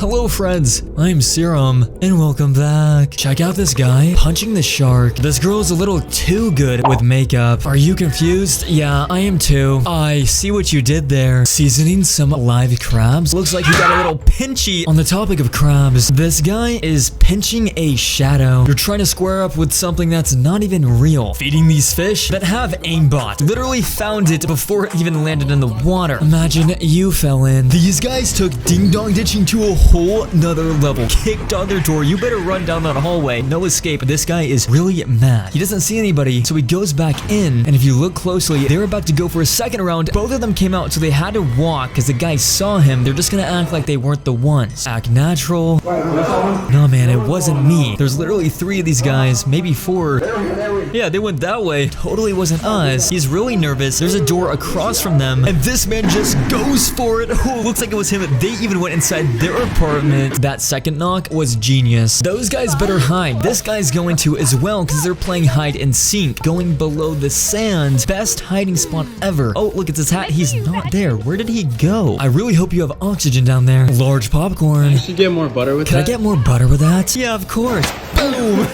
Hello friends, I'm Serum, and welcome back. Check out this guy punching the shark. This girl is a little too good with makeup. Are you confused? Yeah, I am too. I see what you did there. Seasoning some live crabs. Looks like you got a little pinchy. On the topic of crabs, this guy is pinching a shadow. You're trying to square up with something that's not even real. Feeding these fish that have aimbot. Literally found it before it even landed in the water. Imagine you fell in. These guys took ding-dong ditching to a whole nother level. Kicked on their door. You better run down that hallway. No escape. This guy is really mad. He doesn't see anybody, so he goes back in. And if you look closely, they're about to go for a second round. Both of them came out, so they had to walk because the guy saw him. They're just gonna act like they weren't the ones. Act natural. No, man, it wasn't me. There's literally 3 of these guys, maybe 4. Yeah, they went that way. Totally wasn't us. He's really nervous. There's a door across from them, and this man just goes for it. Oh, looks like it was him. They even went inside their apartment. That second knock was genius. Those guys better hide. This guy's going to as well because they're playing hide and seek. Going below the sand. Best hiding spot ever. Oh, look, it's his hat. He's not there. Where did he go? I really hope you have oxygen down there. Large popcorn. Can you get more butter with that? Can I get more butter with that? Yeah, of course. Boom.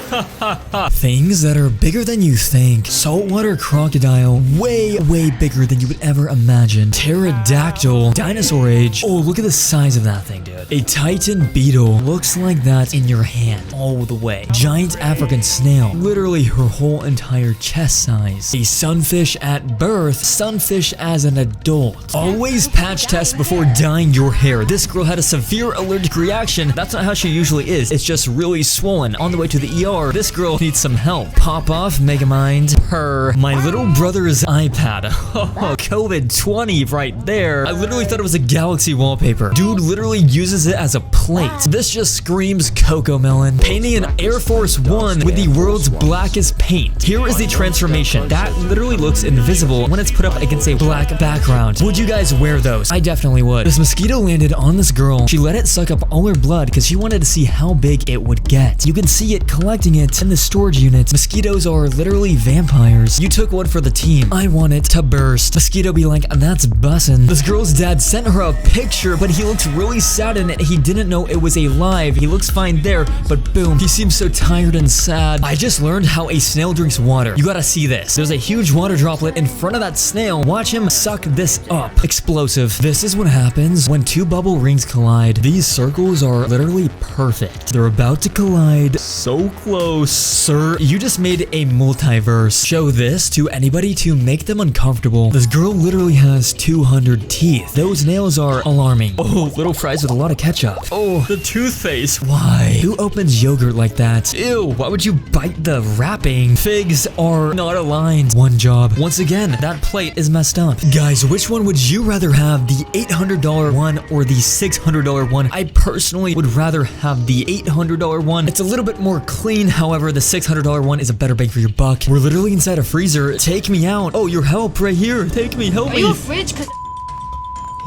Things that are bigger than you think. Saltwater crocodile. Way bigger than you would ever imagine. Pterodactyl. Dinosaur age. Oh, look at the size of that thing, dude. A titan beetle. Looks like that in your hand all the way. Giant African snail. Literally her whole entire chest size. A sunfish at birth. Sunfish as an adult. Always patch test before dyeing your hair. This girl had a severe allergic reaction. That's not how she usually is. It's just really swollen. On the way to the ER. This girl needs some help. Pop off, Megamind. Her. My little brother's iPad. Oh, COVID-20 right there. I literally thought it was a Galaxy wallpaper. Dude literally uses it as a plate. This just screams CoComelon. Painting an Air Force One with the world's blackest paint. Here is the transformation. That literally looks invisible when it's put up against a black background. Would you guys wear those? I definitely would. This mosquito landed on this girl. She let it suck up all her blood because she wanted to see how big it would get. You can see it collecting it in the storage unit. Mosquitoes are literally vampires. You took one for the team. I want it to burst. Mosquito be like, that's bussin'. This girl's dad sent her a picture, but he looked really sad in it. He didn't know it was alive. He looks fine there, but boom, he seems so tired and sad. I just learned how a snail drinks water. You gotta see this. There's a huge water droplet in front of that snail. Watch him suck this up. Explosive. This is what happens when 2 bubble rings collide. These circles are literally perfect. They're about to collide. So close. Sir, you just made a multiverse. Show this to anybody to make them uncomfortable. This girl literally has 200 teeth. Those nails are alarming. Oh, little fries with a lot of ketchup. Oh, the toothpaste. Why? Who opens yogurt like that? Ew, why would you bite the wrapping? Figs are not aligned. One job. Once again, that plate is messed up. Guys, which one would you rather have? The $800 one or the $600 one? I personally would rather have the $800 one. It's a little bit more clean. However, the $600 one is a better bang for your buck. We're literally inside a freezer. Take me out. Oh, your help right here. Take me, help me. Are you a fridge?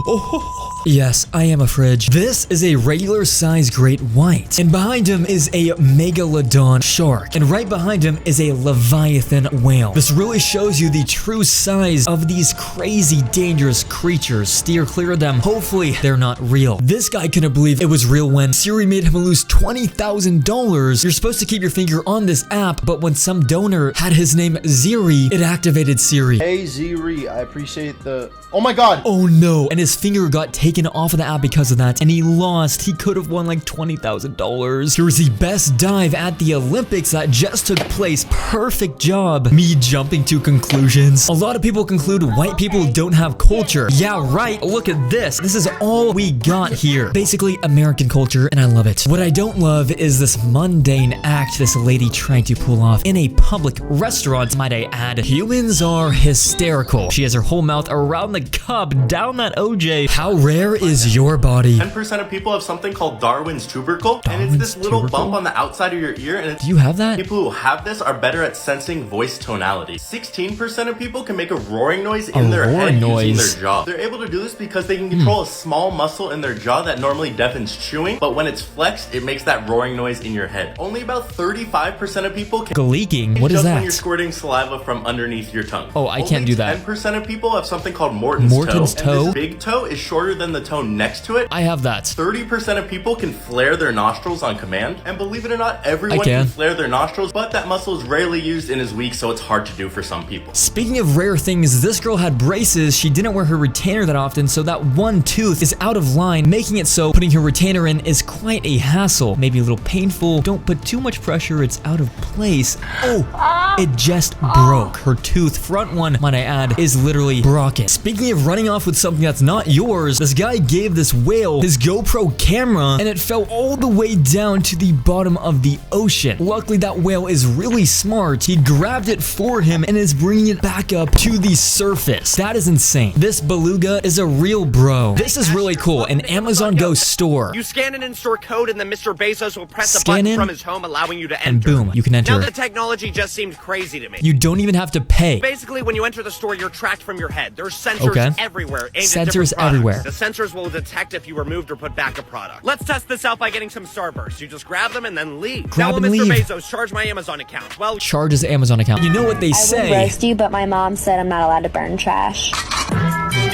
Oh. Yes, I am a fridge. This is a regular size great white. And behind him is a megalodon shark. And right behind him is a leviathan whale. This really shows you the true size of these crazy dangerous creatures. Steer clear of them. Hopefully, they're not real. This guy couldn't believe it was real when Siri made him lose $20,000. You're supposed to keep your finger on this app, but when some donor had his name Ziri, it activated Siri. Hey Ziri, I appreciate the... Oh my god! Oh no, and his finger got taken off of the app because of that, and he lost. He could have won like $20,000. Here's the best dive at the Olympics that just took place. Perfect job. Me jumping to conclusions. A lot of people conclude white people don't have culture. Yeah, right. Look at this. This is all we got here. Basically American culture, and I love it. What I don't love is this mundane act this lady tried to pull off in a public restaurant, might I add. Humans are hysterical. She has her whole mouth around the cup, down that OJ. How rare is your body? 10% of people have something called Darwin's tubercle, and it's this little bump on the outside of your ear. And do you have that? People who have this are better at sensing voice tonality. 16% of people can make a roaring noise in their head using their jaw. They're able to do this because they can control a small muscle in their jaw that normally deafens chewing, but when it's flexed, it makes that roaring noise in your head. Only about 35% of people can leaking. What is that? When you're squirting saliva from underneath your tongue. Oh, I can't do that. 10% of people have something called Morton's toe. Morton's toe? And this big toe is shorter than in the tone next to it. I have that. 30% of people can flare their nostrils on command. And believe it or not, everyone can flare their nostrils, but that muscle is rarely used and is weak, so it's hard to do for some people. Speaking of rare things, this girl had braces. She didn't wear her retainer that often, so that one tooth is out of line, making it so putting her retainer in is quite a hassle. Maybe a little painful. Don't put too much pressure, it's out of place. Oh, it just broke. Her tooth, front one, might I add, is literally broken. Speaking of running off with something that's not yours, this guy gave this whale his GoPro camera and it fell all the way down to the bottom of the ocean. Luckily, that whale is really smart. He grabbed it for him and is bringing it back up to the surface. That is insane. This beluga is a real bro. This is really cool. An Amazon Go store. You scan an in-store code and then Mr. Bezos will press a button from his home allowing you to enter. And boom, you can enter. Now the technology just seemed crazy to me. You don't even have to pay. Basically, when you enter the store, you're tracked from your head. There's sensors everywhere. Sensors everywhere. The sensors will detect if you removed or put back a product. Let's test this out by getting some Starbursts. You just grab them and then leave. Grab and Mr. leave. Bezos charge my Amazon account. Well, charge his Amazon account. You know what they say. I would roast you, but my mom said I'm not allowed to burn trash.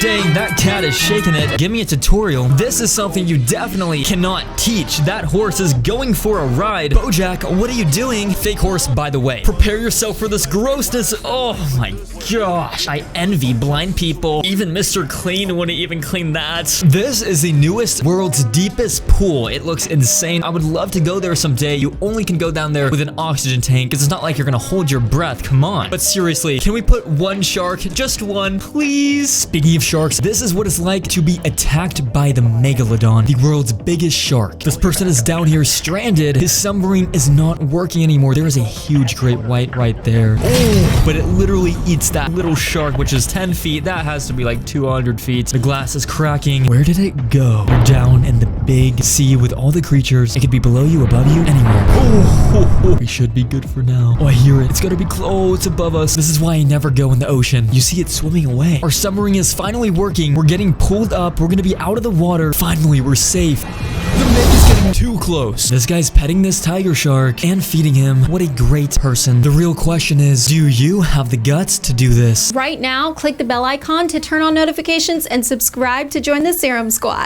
Dang, that cat is shaking it. Give me a tutorial. This is something you definitely cannot teach. That horse is going for a ride. Bojack, what are you doing? Fake horse, by the way. Prepare yourself for this grossness. Oh my gosh. I envy blind people. Even Mr. Clean wouldn't even clean that. This is the newest world's deepest pool. It looks insane. I would love to go there someday. You only can go down there with an oxygen tank because it's not like you're gonna hold your breath. Come on. But seriously, can we put one shark? Just one, please? Speaking of sharks, this is what it's like to be attacked by the megalodon, the world's biggest shark. This person is down here stranded. His submarine is not working anymore. There is a huge great white right there. Oh, but it literally eats that little shark, which is 10 feet. That has to be like 200 feet. The glass is cracking. Where did it go? You're down in the big sea with all the creatures. It could be below you, above you, anywhere. Oh, we should be good for now. Oh, I hear it. It's gotta be close above us. This is why I never go in the ocean. You see it swimming away. Our submarine is finally working. We're getting pulled up. We're gonna be out of the water. Finally, we're safe. The Meg is getting too close. This guy's petting this tiger shark and feeding him. What a great person. The real question is, do you have the guts to do this? Right now, click the bell icon to turn on notifications and subscribe to join the Serum Squad.